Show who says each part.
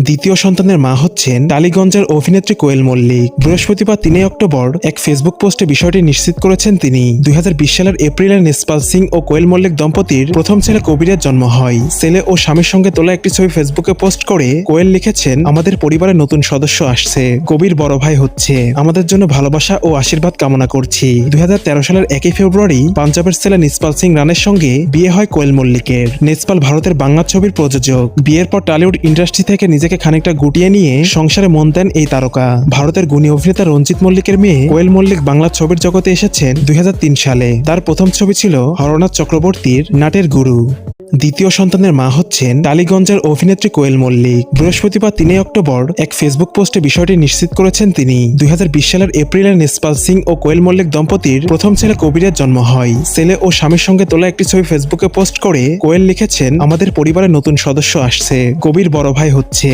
Speaker 1: দ্বিতীয় সন্তানের মা হচ্ছেন টালিগঞ্জের অভিনেত্রী কোয়েল মল্লিক। বৃহস্পতিবার ৩ অক্টোবর এক ফেসবুক পোস্টে বিষয়টি নিশ্চিত করেছেন তিনি। ২০২০ সালের এপ্রিলে নিসপাল সিং ও কোয়েল মল্লিক দম্পতির প্রথম ছেলে কবিরের জন্ম হয়। ছেলে ও স্বামীর সঙ্গে তোলা একটি ছবি ফেসবুকে পোস্ট করে কোয়েল লিখেছেন, আমাদের পরিবারে নতুন সদস্য আসছে, কবির বড় ভাই হচ্ছে, আমাদের জন্য ভালোবাসা ও আশীর্বাদ কামনা করছি। ২০১৩ সালের ১ ফেব্রুয়ারি পাঞ্জাবের ছেলে নিসপাল সিং রানের সঙ্গে বিয়ে হয় কোয়েল মল্লিকের। নিসপাল ভারতের বাংলা ছবির প্রযোজক। বিয়ের পর টলিউড ইন্ডাস্ট্রি থেকে নিজেকে খানিকটা গুটিয়ে নিয়ে সংসারে মন দেন এই তারকা। ভারতের গুণী অভিনেতা রঞ্জিত মল্লিকের মেয়ে কোয়েল মল্লিক বাংলা ছবির জগতে এসেছেন ২০০৩ সালে। তার প্রথম ছবি ছিল হরনাথ চক্রবর্তীর নাটের গুরু। দ্বিতীয় সন্তানের মা হচ্ছেন টালিগঞ্জের অভিনেত্রী কোয়েল মল্লিক। বৃহস্পতিবার ৩ অক্টোবর এক ফেসবুক পোস্টে বিষয়টি নিশ্চিত করেছেন তিনি। ২০২০ সালের এপ্রিলে নিসপাল সিং ও কোয়েল মল্লিক দম্পতির প্রথম ছেলে কবিরের জন্ম হয়। ছেলে ও স্বামীর সঙ্গে তোলা একটি ছবি ফেসবুকে পোস্ট করে কোয়েল লিখেছেন, আমাদের পরিবারে নতুন সদস্য আসছে, কবির বড় ভাই হচ্ছে,